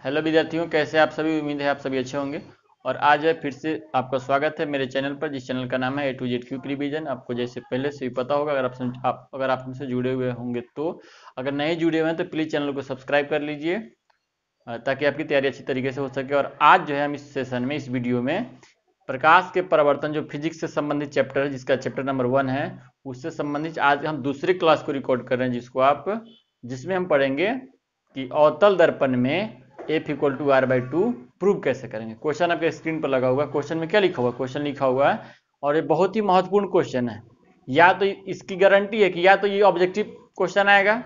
Hello विद्यार्थियों, कैसे आप सभी। उम्मीद है आप सभी अच्छे होंगे। और आज है फिर से आपका स्वागत है मेरे चैनल पर, जिस चैनल का नाम है A to Z quick revision. आपको जैसे पहले से ही पता होगा, अगर आप हमसे जुड़े हुए होंगे तो। अगर नहीं जुड़े हुए हैं तो प्लीज़ चैनल को सब्सक्राइब कर लीजिए, ताकि आपकी तैयारी अच्छी तरीके से हो सके। और आज जो है हम इस सेशन में, इस वीडियो में, प्रकाश के परावर्तन जो फिजिक्स से संबंधित चैप्टर है, जिसका चैप्टर नंबर 1 है, उससे संबंधित आज हम दूसरी क्लास को रिकॉर्ड कर रहे हैं, जिसमें हम पढ़ेंगे कि अवतल दर्पण में F = r/2 प्रूव कैसे करेंगे। क्वेश्चन आपके स्क्रीन पर लगा हुआ। क्वेश्चन में क्या लिखा हुआ, क्वेश्चन लिखा हुआ है, और ये बहुत ही महत्वपूर्ण क्वेश्चन है। या तो इसकी गारंटी है कि या तो ये ऑब्जेक्टिव क्वेश्चन आएगा,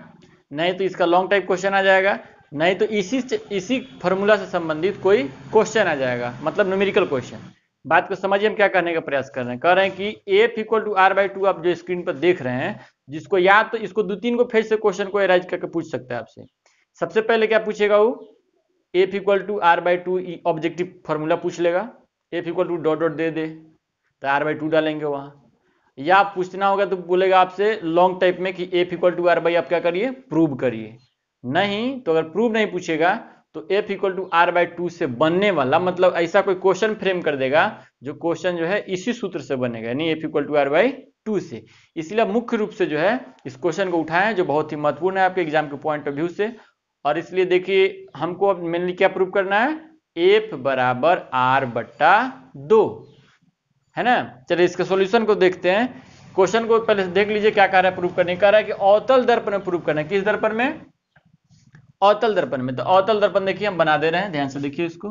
नहीं तो इसका लॉन्ग टाइप क्वेश्चन आ जाएगा, नहीं तो इसी फॉर्मूला से संबंधित कोई क्वेश्चन आ जाएगा, मतलब न्यूमेरिकल क्वेश्चन। बात को समझिए, हम क्या करने का प्रयास कर रहे हैं। कह रहे हैं कि F = r/2 आप जो स्क्रीन पर देख रहे हैं, जिसको या तो इसको 2-3 को फिर से क्वेश्चन को एराइज करके पूछ सकता है आपसे। सबसे पहले क्या पूछेगा वो, F = r/2 ऑब्जेक्टिव फॉर्मूला पूछ लेगा। F = डॉट डॉट दे दे तो r/2 डालेंगे वहां। या पूछना होगा तो बोलेगा आपसे लॉन्ग टाइप में कि F = r/, आप क्या करिए, प्रूव करिए। नहीं तो अगर प्रूव नहीं पूछेगा तो F = r/2 से बनने वाला, मतलब ऐसा कोई क्वेश्चन फ्रेम कर देगा जो क्वेश्चन जो है इसी सूत्र से बनेगा, यानी F = r/2 से। इसलिए मुख्य रूप से जो है इस क्वेश्चन को उठाएं, जो बहुत ही महत्वपूर्ण है आपके एग्जाम के पॉइंट ऑफ व्यू से। और इसलिए देखिए, हमको अब मेनली क्या प्रूव करना है, F = r/2, है ना। चलिए इसके सॉल्यूशन को देखते हैं। क्वेश्चन को पहले देख लीजिए क्या कह रहा है प्रूव करने। कह रहा है कि अवतल दर्पण में प्रूव करना है। किस दर्पण में, अवतल दर्पण में। तो अवतल दर्पण देखिए हम बना दे रहे हैं, ध्यान से देखिए इसको।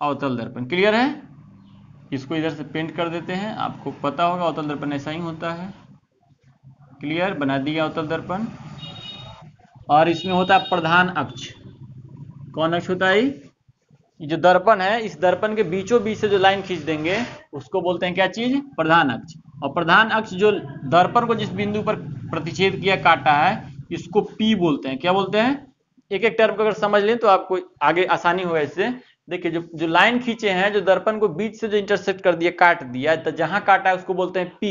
अवतल दर्पण क्लियर है। इसको इधर से पेंट कर देते हैं, आपको पता होगा अवतल दर्पण ऐसा ही होता है। क्लियर, बना दिया अवतल दर्पण। और इसमें होता है प्रधान अक्ष। कौन अक्ष होता है, ये जो दर्पण है, इस दर्पण के बीचों बीच से जो लाइन खींच देंगे उसको बोलते हैं क्या चीज, प्रधान अक्ष। और प्रधान अक्ष जो दर्पण को जिस बिंदु पर प्रतिच्छेद किया, काटा है, इसको P बोलते हैं। क्या बोलते हैं, एक एक टर्म को अगर समझ लें तो आपको आगे आसानी होगा इससे। देखिए जो लाइन खींचे हैं, जो दर्पण को बीच से जो इंटरसेक्ट कर दिया, काट दिया, तो जहां काटा है उसको बोलते हैं P।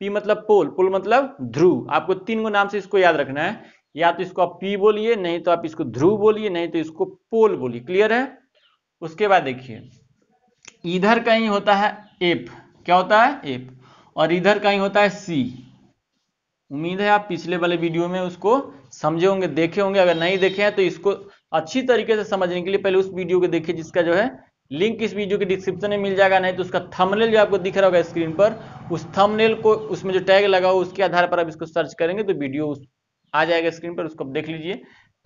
P मतलब पोल, पोल मतलब ध्रुव। आपको 3 गो नाम से इसको याद रखना है। या तो इसको आप P बोलिए, नहीं तो आप इसको ध्रुव बोलिए, नहीं तो इसको पोल बोलिए। क्लियर है। उसके बाद देखिए, इधर कहीं होता है F। क्या होता है, F। और इधर कहीं होता है C। उम्मीद है आप पिछले वाले वीडियो में उसको समझे होंगे, देखे होंगे। अगर नहीं देखे हैं तो इसको अच्छी तरीके से समझने के लिए पहले उस वीडियो को देखिए, जिसका जो है लिंक इस वीडियो के डिस्क्रिप्शन में मिल जाएगा। नहीं तो उसका थंबनेल जो आपको दिख रहा होगा स्क्रीन पर, उस थंबनेल को, उसमें जो टैग लगा हो उसके आधार पर आप इसको सर्च करेंगे तो वीडियो आ जाएगा स्क्रीन पर, उसको देख लीजिए।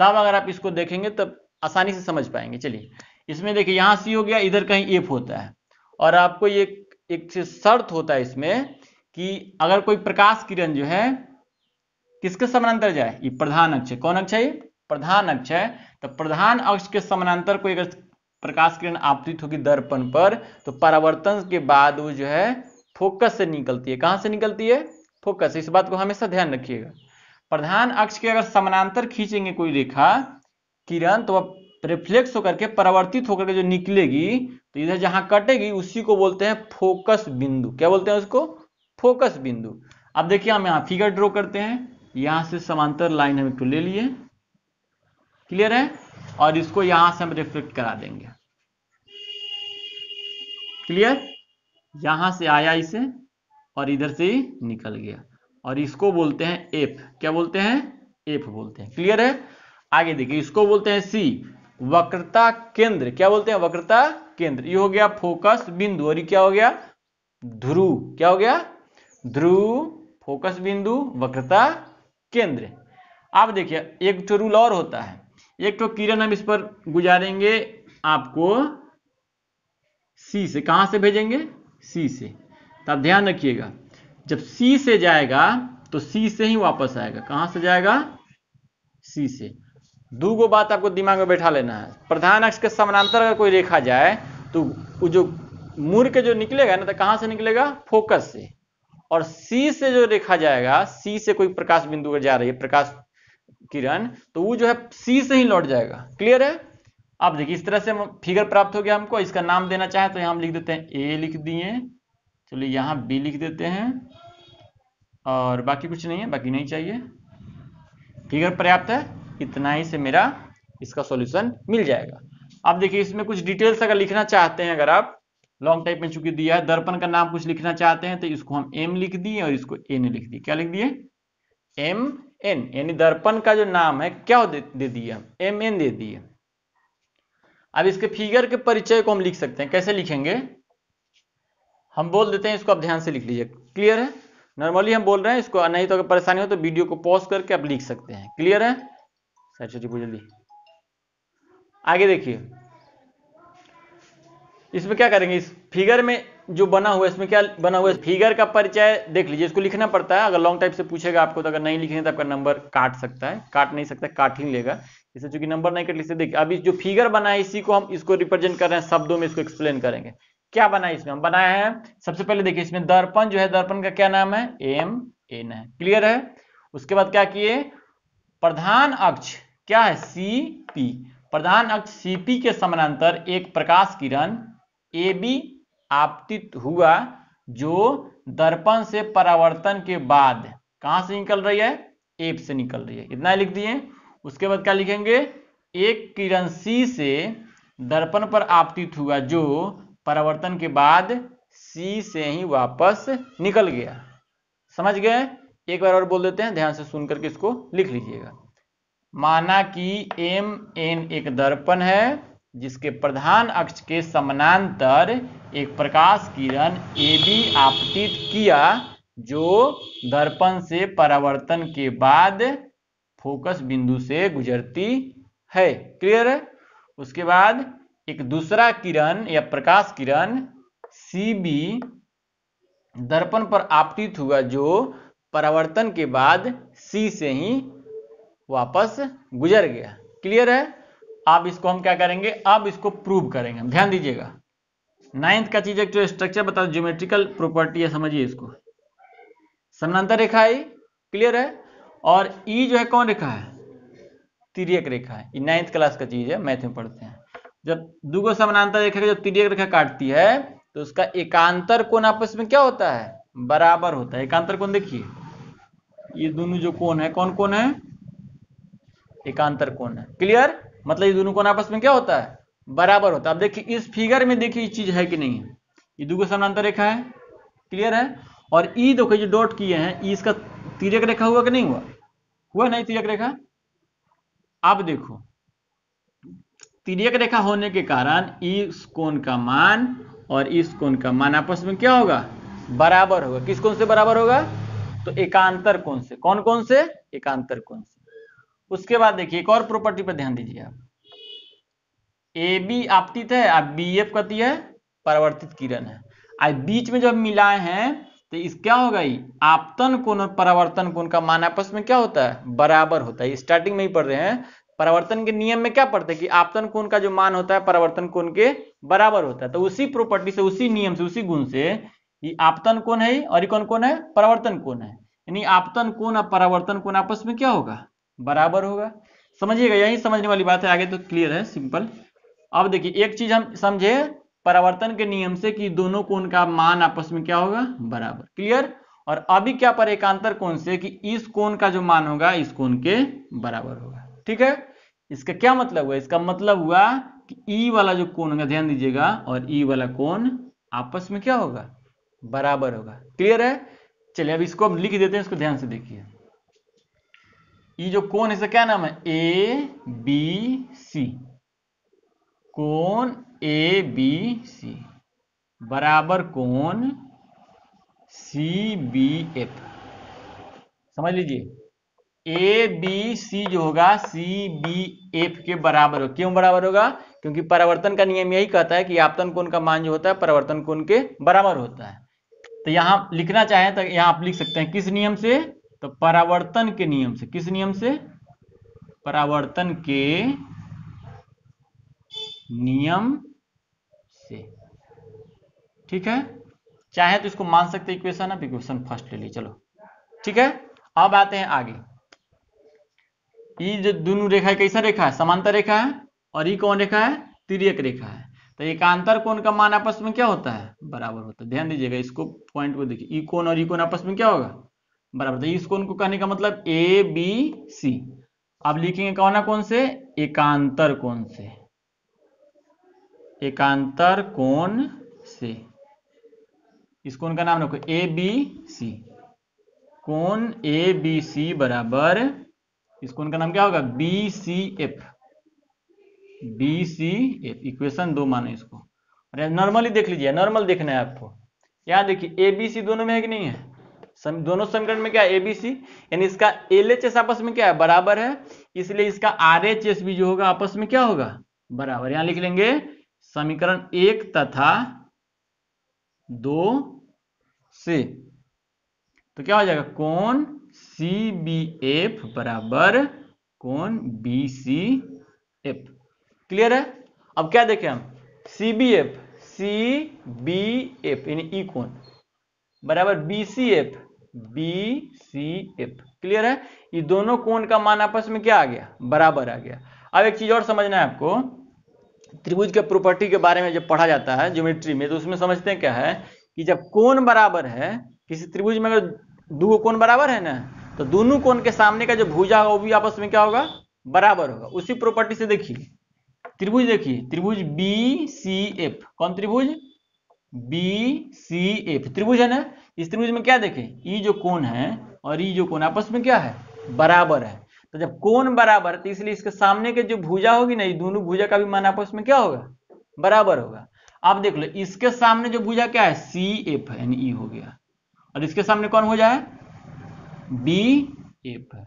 तब अगर आप इसको देखेंगे तब आसानी से समझ पाएंगे। चलिए इसमें देखिए, यहाँ C हो गया, इधर कहीं F होता है। और आपको ये एक शर्त होता है इसमें कि अगर कोई प्रकाश किरण जो है किसके समानांतर जाए, ये प्रधान अक्ष है। कौन अक्ष है, ये प्रधान अक्ष है। तो प्रधान अक्ष के समानांतर कोई अगर प्रकाश किरण आपतित होगी दर्पण पर, तो परावर्तन के बाद वो जो है फोकस से निकलती है। कहां से निकलती है, फोकस। इस बात को हमेशा ध्यान रखिएगा। प्रधान अक्ष के अगर समानांतर खींचेंगे कोई रेखा किरण, तो वह रिफ्लेक्स होकर के, परावर्तित होकर के जो निकलेगी, तो इधर जहां कटेगी उसी को बोलते हैं फोकस बिंदु। क्या बोलते हैं उसको, फोकस बिंदु। अब देखिए हम यहाँ फिगर ड्रॉ करते हैं। यहां से समांतर लाइन हम एक ले लिए, क्लियर है। और इसको यहां से हम रिफ्लेक्ट करा देंगे। क्लियर, यहां से आया इसे और इधर से ही निकल गया, और इसको बोलते हैं F। क्या बोलते हैं, F बोलते हैं। क्लियर है। आगे देखिए, इसको बोलते हैं C, वक्रता केंद्र। क्या बोलते हैं, वक्रता केंद्र। ये हो गया फोकस बिंदु, और ये क्या हो गया, ध्रुव। क्या हो गया, ध्रुव, फोकस बिंदु, वक्रता केंद्र। अब देखिए एक तो रूल और होता है, एक तो किरण हम इस पर गुजारेंगे आपको C से। कहां से भेजेंगे, C से। तो आप ध्यान रखिएगा, जब C से जाएगा तो C से ही वापस आएगा। कहां से जाएगा, C से। दो गो बात आपको दिमाग में बैठा लेना है। प्रधान अक्ष के समानांतर अगर कोई रेखा जाए तो वो जो मुड़ के जो निकलेगा ना, तो कहां से निकलेगा, फोकस से। और C से जो रेखा जाएगा, C से कोई प्रकाश बिंदु अगर जा रही है, प्रकाश किरण, तो वो जो है C से ही लौट जाएगा। क्लियर है। अब देखिए इस तरह से फिगर प्राप्त हो गया हमको। इसका नाम देना चाहे तो यहां हम लिख देते हैं A लिख दिए, चलिए यहां B लिख देते हैं, और बाकी कुछ नहीं है, बाकी नहीं चाहिए। फिगर पर्याप्त है, इतना ही से मेरा इसका सॉल्यूशन मिल जाएगा। अब देखिए इसमें कुछ डिटेल्स अगर लिखना चाहते हैं, अगर आप लॉन्ग टाइप में चूंकि दिया है, दर्पण का नाम कुछ लिखना चाहते हैं तो इसको हम एम लिख दिए और इसको एन लिख दिए। क्या लिख दिए? एम एन, यानी दर्पण का जो नाम है क्या दे दिए हम? एम एन दे दिए। अब इसके फिगर के परिचय को हम लिख सकते हैं, कैसे लिखेंगे? हम बोल देते हैं इसको, आप ध्यान से लिख लीजिए। क्लियर है? नॉर्मली हम बोल रहे हैं इसको, नहीं तो अगर परेशानी हो तो वीडियो को पॉज करके आप लिख सकते हैं। क्लियर है? सर छोटी जल्दी आगे देखिए, इसमें क्या करेंगे? इस फिगर में जो बना हुआ है, इसमें क्या बना हुआ है? फिगर का परिचय देख लीजिए, इसको लिखना पड़ता है। अगर लॉन्ग टाइप से पूछेगा आपको तो अगर नहीं लिखेंगे तो आपका नंबर काट सकता है, काट नहीं सकता, काट ही लेगा। इसे चूंकि नंबर नहीं कट लिखते, देखिए अभी जो फिगर बना है इसी को हम इसको रिप्रेजेंट कर रहे हैं, शब्दों में इसको एक्सप्लेन करेंगे। क्या बना है इसमें? हम बनाया है सबसे पहले देखिए, इसमें दर्पण जो है, दर्पण का क्या नाम है? एम एन है। क्लियर है? उसके बाद क्या किए? प्रधान अक्ष क्या है? C P. प्रधान अक्ष सीपी के समानांतर एक प्रकाश किरण ए बी आपतित हुआ, जो दर्पण से परावर्तन के बाद कहां से निकल रही है? एप से निकल रही है। इतना लिख दिए। उसके बाद क्या लिखेंगे? एक किरण सी से दर्पण पर आपतित हुआ, जो परावर्तन के बाद सी से ही वापस निकल गया। समझ गए? एक बार और बोल देते हैं, ध्यान से सुन करके इसको लिख लीजिएगा। माना कि एम एन एक दर्पण है जिसके प्रधान अक्ष के समानांतर एक प्रकाश किरण ए बी आपतित किया, जो दर्पण से परावर्तन के बाद फोकस बिंदु से गुजरती है। क्लियर है? उसके बाद एक दूसरा किरण या प्रकाश किरण सी बी दर्पण पर आपतित हुआ, जो परावर्तन के बाद सी से ही वापस गुजर गया। क्लियर है? अब इसको हम क्या करेंगे? अब इसको प्रूव करेंगे। हम ध्यान दीजिएगा, 9th का चीज एक जो स्ट्रक्चर बता, ज्योमेट्रिकल प्रॉपर्टी है, समझिए इसको। समानांतर रेखा है, क्लियर है? और ई जो है कौन रेखा है? तिर्यक रेखा है। ये 9th क्लास का चीज है, मैथ में पढ़ते हैं। जब दो समानांतर रेखा का जब तिर्यक रेखा काटती है तो उसका एकांतर कोण आपस में क्या होता है? बराबर होता है। एकांतर कोण देखिए, ये दोनों जो कोण है, कौन कोण है? एकांतर कोण है। क्लियर? मतलब ये दोनों कोण आपस में क्या होता है? बराबर होता है। अब देखिए इस फिगर में देखिए ये चीज है कि नहीं है? ये दो समानांतर रेखा है। क्लियर है? और ई देखो जो डॉट किए हैं, ई इसका तिर्यक रेखा हुआ कि नहीं हुआ? हुआ नहीं तिर्यक रेखा? अब देखो तिर्यक रेखा होने के कारण इस कोण का मान और इस कोण का मान आपस में क्या होगा? बराबर होगा। किस कोण से बराबर होगा? तो एकांतर कोण से। कौन कोण से? एकांतर कोण से। उसके बाद देखिए एक और प्रॉपर्टी पर ध्यान दीजिए आप। ए बी आपतित है, अब बी एफ कती है परावर्तित किरण है। आज बीच में जब मिलाए हैं तो इस क्या होगा? आपतन कोण और परावर्तन कोण का मान आपस में क्या होता है? बराबर होता है। स्टार्टिंग में ही पढ़ रहे हैं, परावर्तन के नियम में क्या पढ़ते हैं कि आपतन कोण का जो मान होता है परावर्तन कोण के बराबर होता है। तो उसी प्रॉपर्टी से, उसी नियम से, उसी गुण से ये आपतन कोण है और ये कौन कोण है? परावर्तन कोण है। यानी आपतन कोण और परावर्तन कोण आपस में क्या होगा? बराबर होगा। समझिएगा, यही समझने वाली बात है, आगे तो क्लियर है, सिंपल। अब देखिए एक चीज हम समझे परावर्तन के नियम से कि दोनों कोण का मान आपस में क्या होगा? बराबर। क्लियर? और अभी क्या पर एकांतर कोण से कि इस कोण का जो मान होगा इस कोण के बराबर होगा। ठीक है? इसका क्या मतलब हुआ? इसका मतलब हुआ कि ई वाला जो कोण होगा, ध्यान दीजिएगा, और ई वाला कोण आपस में क्या होगा? बराबर होगा। क्लियर है? चलिए अब इसको हम लिख देते हैं, इसको ध्यान से देखिए। ये जो कोण है इसका क्या नाम है? A B C. कोण ए बी सी बराबर कोण सी बी एफ। समझ लीजिए ए बी सी जो होगा सी बी एफ के बराबर होगा। क्यों बराबर होगा? क्योंकि परावर्तन का नियम यही कहता है कि आपतन कोण का मान जो होता है परावर्तन कोण के बराबर होता है। तो यहां लिखना चाहें तो यहां आप लिख सकते हैं किस नियम से? तो परावर्तन के नियम से। किस नियम से? परावर्तन के नियम से। ठीक है? चाहे तो इसको मान सकते इक्वेशन, अब इक्वेशन फर्स्ट ले ली। चलो ठीक है, अब आते हैं आगे। ये जो दोनों रेखा है कैसा रेखा है? समांतर रेखा है। और ये कौन रेखा है? तिर्यक रेखा है। तो एकांतर कोण का मान आपस में क्या होता है? बराबर होता है। ध्यान दीजिएगा, इसको पॉइंट को देखिए, ई कोण और ई कोण आपस में क्या होगा? बराबर। तो इस कोण को कहने का मतलब ए बी सी। अब लिखेंगे कौन से, एकांतर कोण से, एकांतर कोण से। इस कोण का नाम रखो ए बी सी। कोण ए बी सी बराबर, इस कोण का नाम क्या होगा, B C F. B C F, equation 2 मानो इसको। अरे नॉर्मली देख लीजिए, नॉर्मल देखना है आपको। यहाँ देखिए ए बी सी दोनों में है कि नहीं है, दोनों समीकरण में क्या है, ए बी सी, यानी इसका एल एच एस आपस में क्या है, बराबर है। इसलिए इसका आर एच एस भी जो होगा आपस में क्या होगा, बराबर। यहां लिख लेंगे समीकरण 1 तथा 2 से। तो क्या हो जाएगा, कोण सी बी एफ बराबर कोण बी सी एफ। क्लियर है। अब क्या देखें हम, C B F, C B F यानी ई कोण बराबर B C F, B C F. Clear है। ये दोनों कोण का मान आपस में क्या आ गया, बराबर आ गया। अब एक चीज और समझना है आपको, त्रिभुज के प्रॉपर्टी के बारे में जब पढ़ा जाता है ज्योमेट्री में, तो उसमें समझते हैं क्या है कि जब कोण बराबर है किसी त्रिभुज में, अगर दो कोण बराबर है ना, तो दोनों कोण के सामने का जो भुजा होगा वो भी आपस में क्या होगा, बराबर होगा। उसी प्रॉपर्टी से देखिए त्रिभुज, देखिए त्रिभुज बी सी एफ, कौन त्रिभुज, बी सी एफ त्रिभुज है ना। इस त्रिभुज में क्या देखें, ये जो कोण है और ये जो कोण आपस में क्या है, बराबर है। तो जब कोण बराबर, तो इसलिए इसके सामने के जो भुजा होगी ना, ये दोनों भुजा का भी मान आपस में क्या होगा, बराबर होगा। आप देख लो इसके सामने जो भुजा क्या है, सी एफ है यानी ई हो गया, और इसके सामने कौन हो जाए, बी एफ है।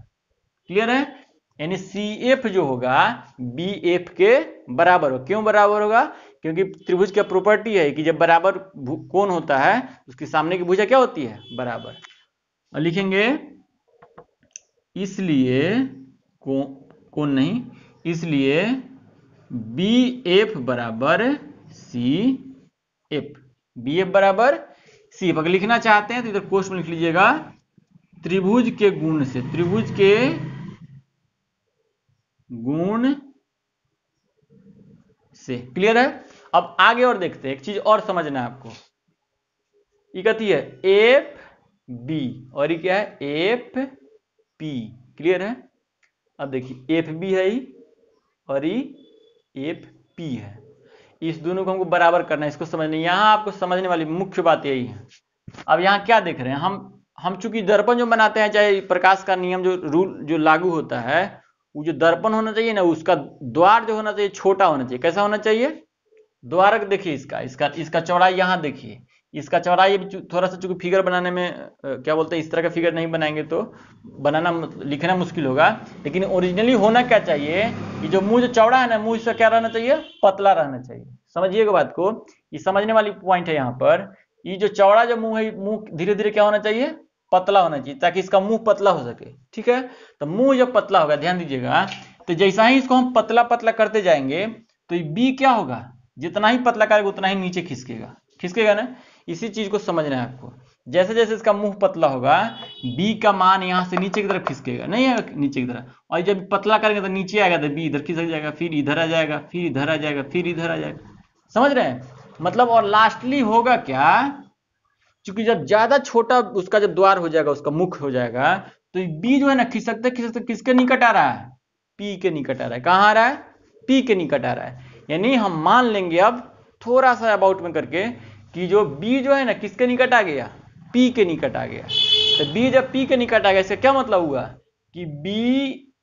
क्लियर है। यानी सी एफ जो होगा बी एफ के बराबर हो। क्यों बराबर होगा, क्योंकि त्रिभुज की प्रॉपर्टी है कि जब बराबर कोण होता है उसके सामने की भुजा क्या होती है, बराबर। और लिखेंगे इसलिए कोण नहीं, इसलिए बी एफ बराबर सी एफ, बी एफ बराबर सी एफ। अगर लिखना चाहते हैं तो इधर कोष्ठ में लिख लीजिएगा त्रिभुज के गुण से, त्रिभुज के गुण से। क्लियर है। अब आगे और देखते हैं, एक चीज और समझना है आपको, ये कहती है एफ बी और ये क्या है, एफ पी। क्लियर है। अब देखिए एफ बी है और ये एफ पी है, इस दोनों को हमको बराबर करना है, इसको समझना। यहां आपको समझने वाली मुख्य बात यही है। अब यहां क्या देख रहे हैं हम चूंकि दर्पण जो बनाते हैं, चाहे प्रकाश का नियम जो रूल जो लागू होता है, वो जो दर्पण होना चाहिए ना, उसका द्वार जो होना चाहिए छोटा होना चाहिए। कैसा होना चाहिए, द्वारक देखिए इसका चौड़ाई यहां देखिए, इसका चौड़ाई थोड़ा सा चूंकि फिगर बनाने में क्या बोलते हैं, इस तरह का फिगर नहीं बनाएंगे तो बनाना लिखना मुश्किल होगा। लेकिन ओरिजिनली होना क्या चाहिए, कि जो मुंह जो चौड़ा है ना, मुंह इसका क्या रहना चाहिए, पतला रहना चाहिए। समझिएगा बात को, ये समझने वाली पॉइंट है यहाँ पर। ये जो चौड़ा जो मुंह है, मुंह धीरे धीरे क्या होना चाहिए, पतला होना चाहिए, ताकि इसका मुंह पतला हो सके। ठीक है। तो मुंह जब पतला होगा, ध्यान दीजिएगा, तो जैसा ही इसको हम पतला पतला करते जाएंगे तो ये बी क्या होगा, जितना ही पतला करेगा उतना ही नीचे खिसकेगा ना। इसी चीज को समझना है आपको। जैसे जैसे इसका मुंह पतला होगा, बी का मान यहां से नीचे की तरफ खिसकेगा, नहीं आएगा नीचे की तरफ, और जब पतला करेंगे तो नीचे आएगा, तो बी इधर खिसक जाएगा, फिर इधर आ जाएगा, फिर इधर आ जाएगा, फिर इधर आ जाएगा। समझ रहे हैं मतलब। और लास्टली होगा क्या, क्योंकि जब ज्यादा छोटा उसका जब द्वार हो जाएगा, उसका मुख हो जाएगा, तो बी जो है ना खिसकते खिसकते किसके निकट आ रहा है, पी के निकट आ रहा है। कहां आ रहा है, पी के निकट आ रहा है। यानी हम मान लेंगे अब थोड़ा सा अबाउट में करके कि जो बी जो है ना किसके निकट आ गया, पी के निकट आ गया। तो बी जब पी के निकट आ गया, इसका क्या मतलब हुआ कि बी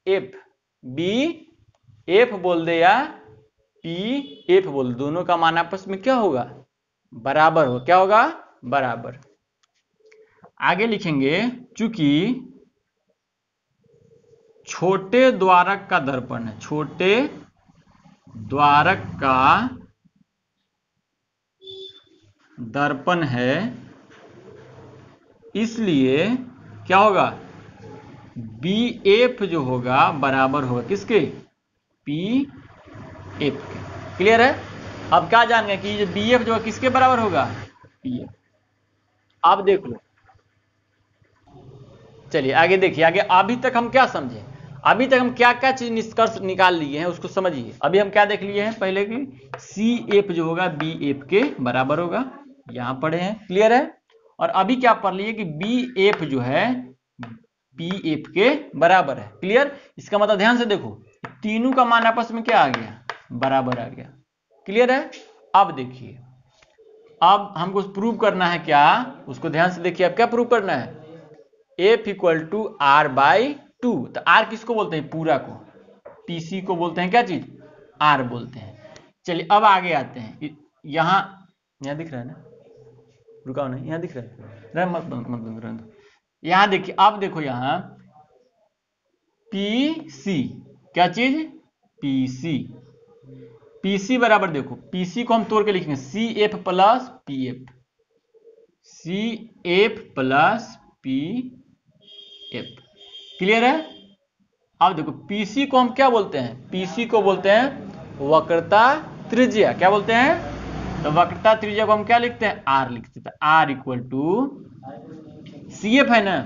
एफ बोल दे या पी एफ बोल दे, दोनों का मान आपस में क्या होगा, बराबर हो। क्या होगा, बराबर। आगे लिखेंगे चूंकि छोटे द्वारक का दर्पण है, छोटे द्वारक का दर्पण है, इसलिए क्या होगा, बी एफ जो होगा बराबर होगा किसके, पी एफ के। क्लियर है। अब क्या जान गए कि बी एफ जो है किसके बराबर होगा, पी एफ। आप देख लो, चलिए आगे देखिए। आगे अभी तक हम क्या समझे, अभी तक हम क्या क्या चीज निष्कर्ष निकाल लिए हैं उसको समझिए। अभी हम क्या देख लिए हैं, पहले कि सी एफ जो होगा बी एफ के बराबर होगा, यहां पढ़े हैं। क्लियर है। और अभी क्या पढ़ लिए कि बी एफ जो है पी एफ के बराबर है। क्लियर? इसका मतलब ध्यान से देखो, तीनों का मान आपस में क्या आ गया? बराबर आ गया। क्लियर है? अब देखिए, अब हमको प्रूव करना है क्या, उसको ध्यान से देखिए। अब क्या प्रूव करना है? F equal to R by two. तो आर किसको बोलते हैं? पूरा को। पीसी को बोलते हैं क्या चीज? आर बोलते हैं। चलिए अब आगे आते हैं। यहां दिख रहा है ना? रुकाओ नहीं, यहां दिख रहा है, मत बंद। यहां देखिए, अब देखो यहां पीसी, क्या चीज? पीसी। पीसी बराबर देखो, पीसी को हम तोड़ के लिखेंगे C F plus P F, C F plus P F. Clear है? अब देखो, पीसी को हम क्या बोलते हैं? पीसी को बोलते हैं वक्रता त्रिज्या। क्या बोलते हैं? तो वक्रता त्रिज्या को हम क्या लिखते हैं? आर लिखते हैं। R equal to C F है ना।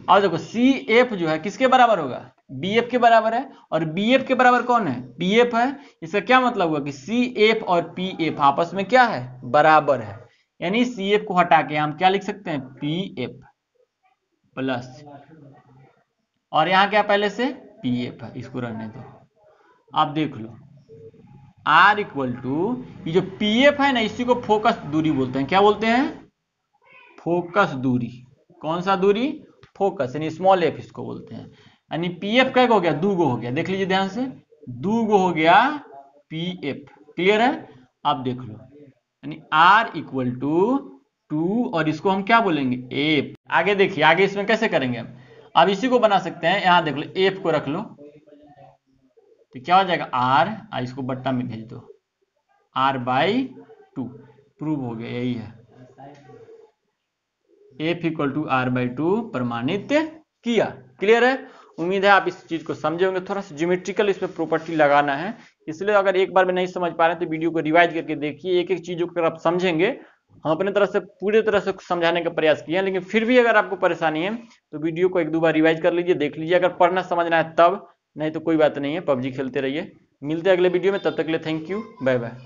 और देखो सी एफ जो है किसके बराबर होगा? बी एफ के बराबर है। और बी एफ के बराबर कौन है? पी एफ है। इसका क्या मतलब हुआ कि सी एफ और पी एफ आपस में क्या है? बराबर है। यानी सी एफ को हटा के हम क्या लिख सकते हैं? पी एफ प्लस, और यहां क्या पहले से? पी एफ है, इसको रहने दो। आप देख लो, आर इक्वल टू, ये जो पी एफ है ना, इसी को फोकस दूरी बोलते हैं। क्या बोलते हैं? फोकस दूरी। कौन सा दूरी? फोकस, यानी स्मॉल एफ इसको बोलते हैं। यानी पी एफ क्या हो गया? दो गो हो गया। देख लीजिए ध्यान से, दो गो हो गया पी एफ। क्लियर है? अब देख लो, यानी आर इक्वल टू 2, और इसको हम क्या बोलेंगे? एफ। आगे देखिए, आगे इसमें कैसे करेंगे हम? अब इसी को बना सकते हैं। यहां देख लो, एफ को रख लो, तो क्या हो जाएगा? आर, इसको बट्टा में भेज दो, आर बाई 2। प्रूव हो गया, यही है। F equal to R by 2 प्रमाणित किया। क्लियर है? उम्मीद है आप इस चीज को समझे होंगे। थोड़ा सा ज्योमेट्रिकल इसमें प्रॉपर्टी लगाना है, इसलिए अगर एक बार में नहीं समझ पा रहे हैं तो वीडियो को रिवाइज करके देखिए। एक एक चीजों को अगर आप समझेंगे, हम अपने तरफ से पूरी तरह से समझाने का प्रयास किए हैं, लेकिन फिर भी अगर आपको परेशानी है तो वीडियो को एक दो बार रिवाइज कर लीजिए, देख लीजिए। अगर पढ़ना समझना है तब, नहीं तो कोई बात नहीं है, पबजी खेलते रहिए। मिलते हैं अगले वीडियो में, तब तक के लिए थैंक यू, बाय बाय।